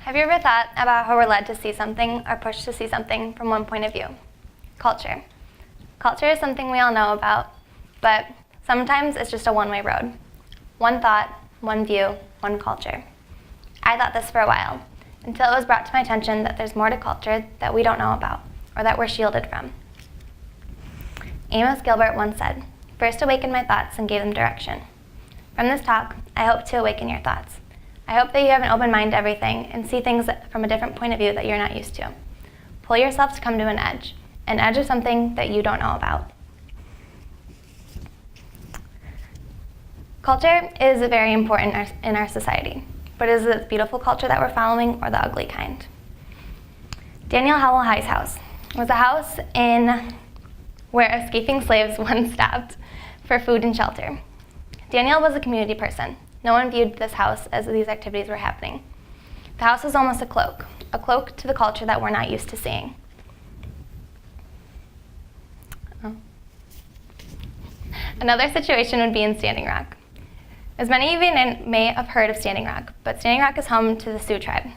Have you ever thought about how we're led to see something or pushed to see something from one point of view? Culture. Culture is something we all know about, but sometimes it's just a one-way road. One thought, one view, one culture. I thought this for a while, until it was brought to my attention that there's more to culture that we don't know about, or that we're shielded from. Amos Gilbert once said, "First awaken my thoughts and gave them direction." From this talk, I hope to awaken your thoughts. I hope that you have an open mind to everything and see things from a different point of view that you're not used to. Pull yourself to come to an edge of something that you don't know about. Culture is very important in our society, but is it the beautiful culture that we're following or the ugly kind? Daniel Howell High's house was a house where escaping slaves once stopped for food and shelter. Daniel was a community person. No one viewed this house as these activities were happening. The house was almost a cloak to the culture that we're not used to seeing. Another situation would be in Standing Rock. As many of you may have heard of Standing Rock, but Standing Rock is home to the Sioux tribe.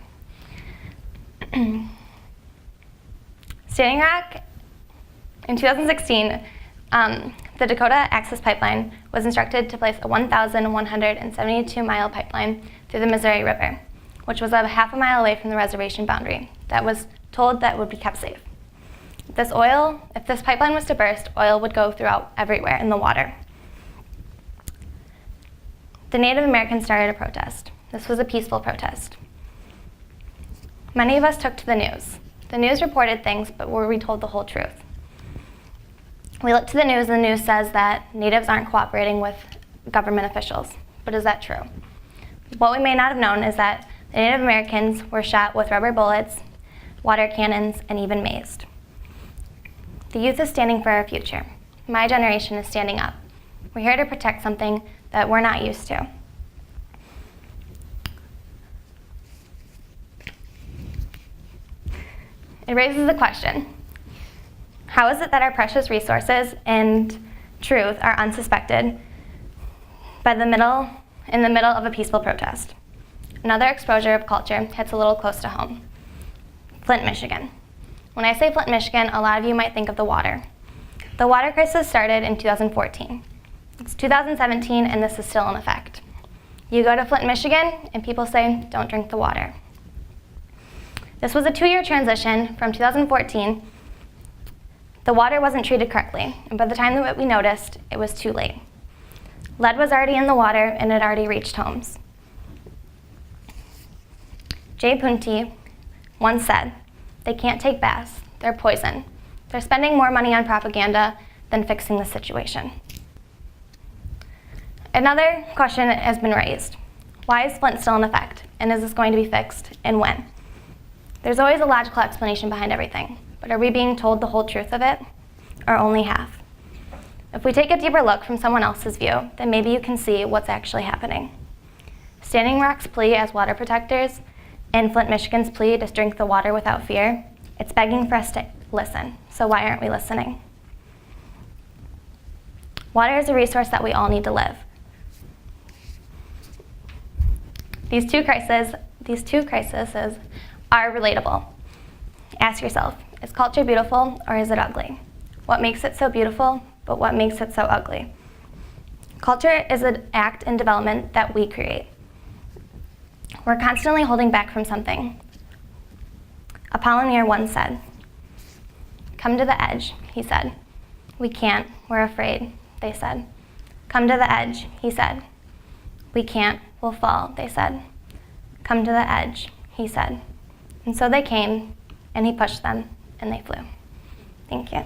Standing Rock, in 2016, the Dakota Access Pipeline was instructed to place a 1,172-mile pipeline through the Missouri River, which was a half a mile away from the reservation boundary that was told that would be kept safe. If this pipeline was to burst, oil would go throughout everywhere in the water. The Native Americans started a protest. This was a peaceful protest. Many of us took to the news. The news reported things, but were we told the whole truth? We look to the news, and the news says that natives aren't cooperating with government officials. But is that true? What we may not have known is that the Native Americans were shot with rubber bullets, water cannons, and even mazed. The youth is standing for our future. My generation is standing up. We're here to protect something that we're not used to. It raises the question, how is it that our precious resources and truth are unsuspected in the middle of a peaceful protest? Another exposure of culture hits a little close to home. Flint, Michigan. When I say Flint, Michigan, a lot of you might think of the water. The water crisis started in 2014. It's 2017 and this is still in effect. You go to Flint, Michigan and people say, don't drink the water. This was a 2-year transition from 2014. The water wasn't treated correctly, and by the time that we noticed, it was too late. Lead was already in the water and it already reached homes. Jay Punty once said, "They can't take baths, they're poison. They're spending more money on propaganda than fixing the situation." Another question has been raised. Why is Flint still in effect? And is this going to be fixed? And when? There's always a logical explanation behind everything, but are we being told the whole truth of it, or only half? If we take a deeper look from someone else's view, then maybe you can see what's actually happening. Standing Rock's plea as water protectors and Flint, Michigan's plea to drink the water without fear, it's begging for us to listen. So why aren't we listening? Water is a resource that we all need to live. These two crises are relatable. Ask yourself, is culture beautiful or is it ugly? What makes it so beautiful, but what makes it so ugly? Culture is an act in development that we create. We're constantly holding back from something. Apollinaire once said, "Come to the edge," he said. "We can't, we're afraid," they said. "Come to the edge," he said. "We can't, we'll fall," they said. "Come to the edge," he said. And so they came, and he pushed them, and they flew. Thank you.